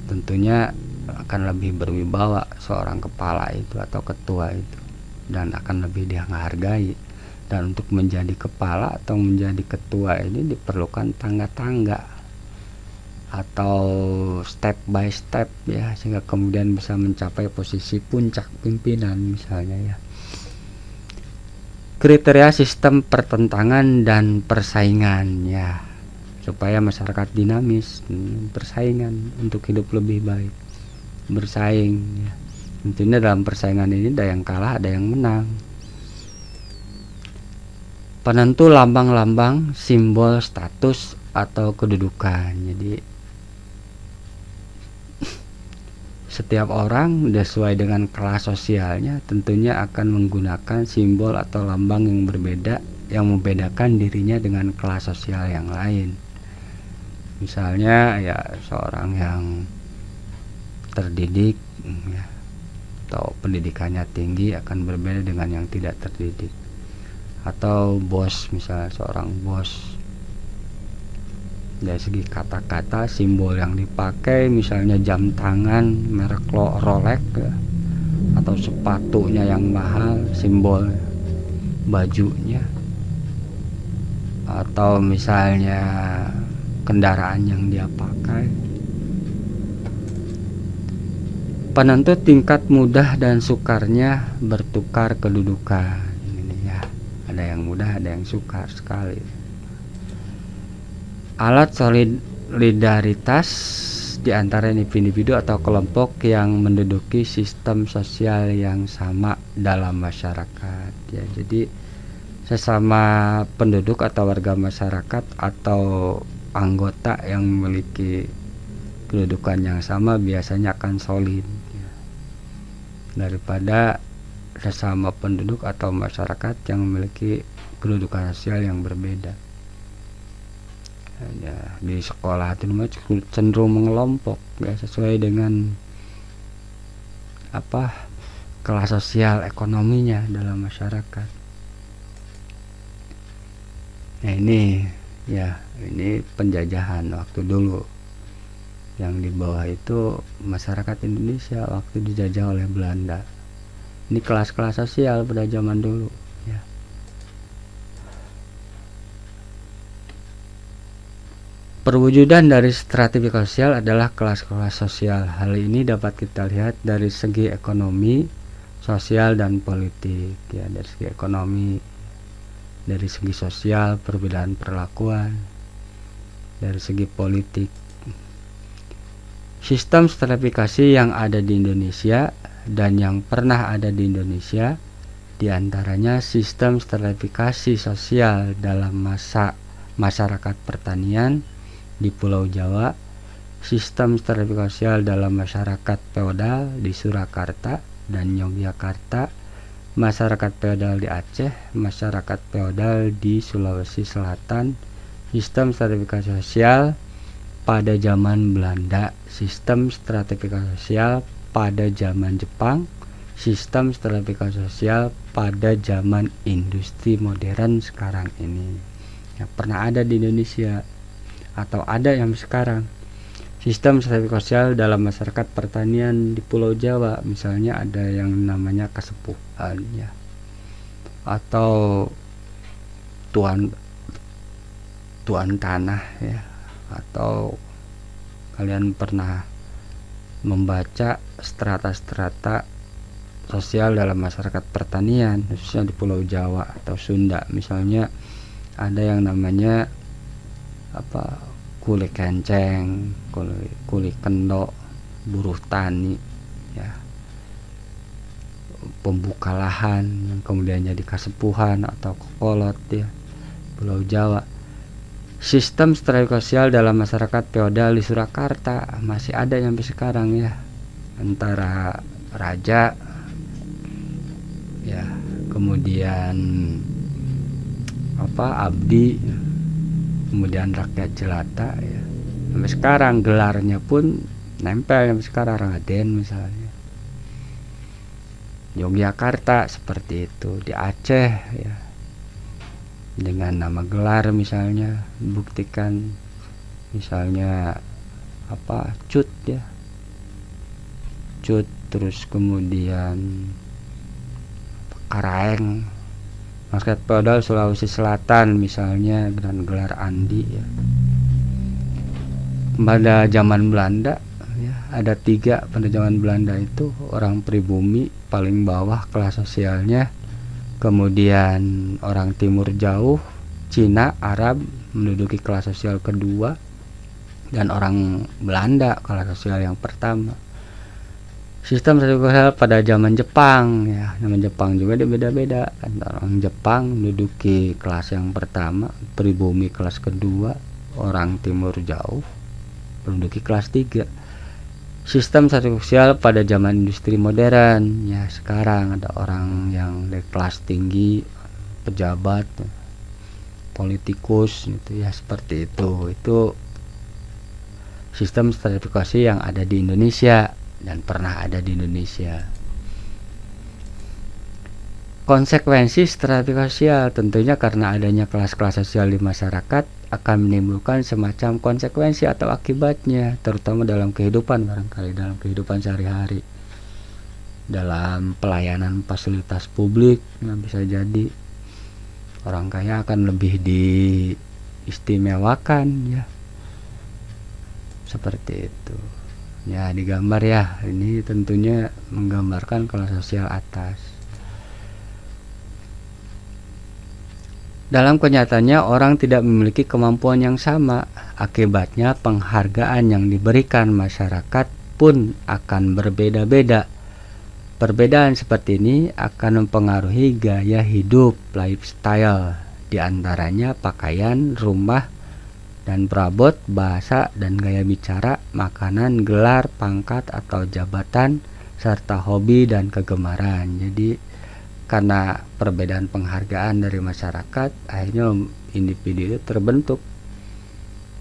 [SPEAKER 1] tentunya akan lebih berwibawa seorang kepala itu atau ketua itu, dan akan lebih dihargai. Dan untuk menjadi kepala atau menjadi ketua ini diperlukan tangga-tangga atau step by step ya, sehingga kemudian bisa mencapai posisi puncak pimpinan misalnya ya. Kriteria sistem pertentangan dan persaingan ya, supaya masyarakat dinamis, persaingan untuk hidup lebih baik, bersaing ya. Tentunya dalam persaingan ini ada yang kalah, ada yang menang. Penentu lambang-lambang simbol status atau kedudukan. Jadi setiap orang sesuai dengan kelas sosialnya tentunya akan menggunakan simbol atau lambang yang berbeda yang membedakan dirinya dengan kelas sosial yang lain. Misalnya ya seorang yang terdidik ya, atau pendidikannya tinggi akan berbeda dengan yang tidak terdidik. Atau bos, misalnya seorang bos, dari segi kata-kata simbol yang dipakai misalnya jam tangan merek Rolex ya, atau sepatunya yang mahal, simbol bajunya, atau misalnya kendaraan yang dia pakai. Penentu tingkat mudah dan sukarnya bertukar kedudukan. Ada yang mudah, ada yang sukar sekali. Alat solidaritas di antara individu atau kelompok yang menduduki sistem sosial yang sama dalam masyarakat ya. Jadi sesama penduduk atau warga masyarakat atau anggota yang memiliki kedudukan yang sama biasanya akan solid ya, daripada sesama penduduk atau masyarakat yang memiliki kedudukan sosial yang berbeda ya. Di sekolah itu cenderung mengelompok ya, sesuai dengan apa kelas sosial ekonominya dalam masyarakat. Nah ini ya, ini penjajahan waktu dulu. Yang di bawah itu masyarakat Indonesia waktu dijajah oleh Belanda. Ini kelas-kelas sosial pada zaman dulu ya. Perwujudan dari stratifikasi sosial adalah kelas-kelas sosial. Hal ini dapat kita lihat dari segi ekonomi, sosial dan politik ya. Dari segi ekonomi, dari segi sosial, perbedaan perlakuan, dari segi politik. Sistem stratifikasi yang ada di Indonesia dan yang pernah ada di Indonesia Di antaranya sistem stratifikasi sosial dalam masyarakat pertanian di Pulau Jawa, sistem stratifikasi sosial dalam masyarakat feodal di Surakarta dan Yogyakarta, masyarakat feodal di Aceh, masyarakat feodal di Sulawesi Selatan, sistem stratifikasi sosial pada zaman Belanda, sistem stratifikasi sosial pada zaman Jepang, sistem stratifikasi sosial pada zaman industri modern sekarang ini. Ya, pernah ada di Indonesia atau ada yang sekarang. Sistem stratifikasi sosial dalam masyarakat pertanian di Pulau Jawa, misalnya ada yang namanya kasepuhan ya, atau tuan tanah ya, atau kalian pernah membaca strata-strata sosial dalam masyarakat pertanian khususnya di Pulau Jawa atau Sunda. Misalnya ada yang namanya kulit kenceng, kulit kendok, buruh tani ya, pembuka lahan yang kemudian jadi kasepuhan atau kokolot ya, Pulau Jawa. Sistem stratifikasi sosial dalam masyarakat feodal di Surakarta masih ada sampai sekarang ya, antara raja ya, kemudian abdi, kemudian rakyat jelata ya. Sampai sekarang gelarnya pun nempel sampai sekarang, Raden misalnya. Yogyakarta seperti itu, di Aceh ya, dengan nama gelar misalnya buktikan, misalnya Cut ya, Cut, terus kemudian Karaeng. Masyarakat feodal Sulawesi Selatan misalnya dengan gelar Andi ya. Pada zaman Belanda ya, ada 3 pada zaman Belanda itu, orang pribumi paling bawah kelas sosialnya, kemudian orang timur jauh, Cina, Arab menduduki kelas sosial kedua, dan orang Belanda kelas sosial yang pertama. Sistem stratifikasi pada zaman Jepang ya, zaman Jepang juga beda-beda. Orang Jepang menduduki kelas yang pertama, pribumi kelas kedua, orang timur jauh menduduki kelas 3. Sistem stratifikasi sosial pada zaman industri modern ya, sekarang ada orang yang dari kelas tinggi, pejabat, politikus gitu ya, seperti itu. Itu sistem stratifikasi yang ada di Indonesia dan pernah ada di Indonesia. Konsekuensi stratifikasi sosial tentunya karena adanya kelas-kelas sosial di masyarakat akan menimbulkan semacam konsekuensi atau akibatnya, terutama dalam kehidupan, barangkali dalam kehidupan sehari-hari, dalam pelayanan fasilitas publik. Bisa jadi orang kaya akan lebih diistimewakan ya, seperti itu ya, digambar ya. Ini tentunya menggambarkan kelas sosial atas. Dalam kenyataannya orang tidak memiliki kemampuan yang sama, akibatnya penghargaan yang diberikan masyarakat pun akan berbeda-beda. Perbedaan seperti ini akan mempengaruhi gaya hidup, lifestyle, diantaranya pakaian, rumah dan perabot, bahasa dan gaya bicara, makanan, gelar, pangkat atau jabatan, serta hobi dan kegemaran. Jadi karena perbedaan penghargaan dari masyarakat, akhirnya individu itu terbentuk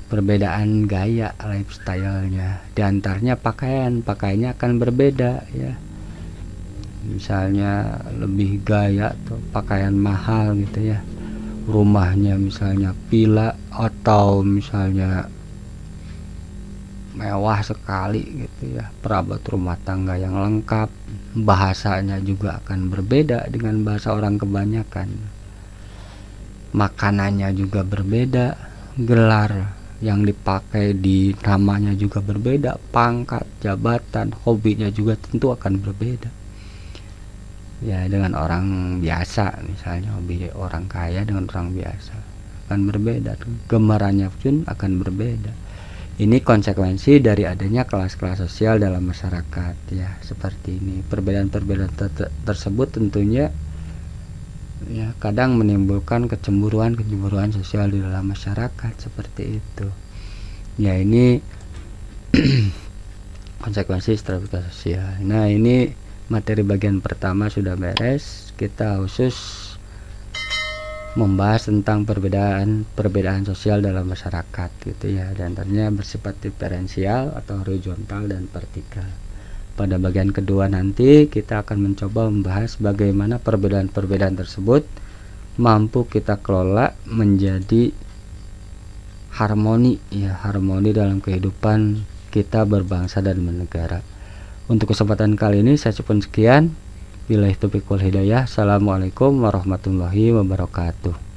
[SPEAKER 1] perbedaan gaya lifestyle-nya. Di antaranya pakaiannya akan berbeda ya. Misalnya lebih gaya tuh pakaian mahal gitu ya, rumahnya misalnya villa atau misalnya mewah sekali gitu ya, perabot rumah tangga yang lengkap. Bahasanya juga akan berbeda dengan bahasa orang kebanyakan, makanannya juga berbeda, gelar yang dipakai di namanya juga berbeda, pangkat, jabatan, hobinya juga tentu akan berbeda ya. Dengan orang biasa misalnya, hobi orang kaya dengan orang biasa akan berbeda, gemarannya pun akan berbeda. Ini konsekuensi dari adanya kelas-kelas sosial dalam masyarakat ya, seperti ini. Perbedaan-perbedaan tersebut tentunya ya kadang menimbulkan kecemburuan sosial di dalam masyarakat seperti itu. Ya ini konsekuensi stabilitas sosial. Nah ini materi bagian pertama sudah beres. Kita khusus membahas tentang perbedaan sosial dalam masyarakat gitu ya, dan ternyata bersifat diferensial atau horizontal dan vertikal. Pada bagian kedua nanti kita akan mencoba membahas bagaimana perbedaan tersebut mampu kita kelola menjadi harmoni ya, harmoni dalam kehidupan kita berbangsa dan bernegara. Untuk kesempatan kali ini saya cukup sekian. Billahi taufiq wal hidayah. Assalamualaikum warahmatullahi wabarakatuh.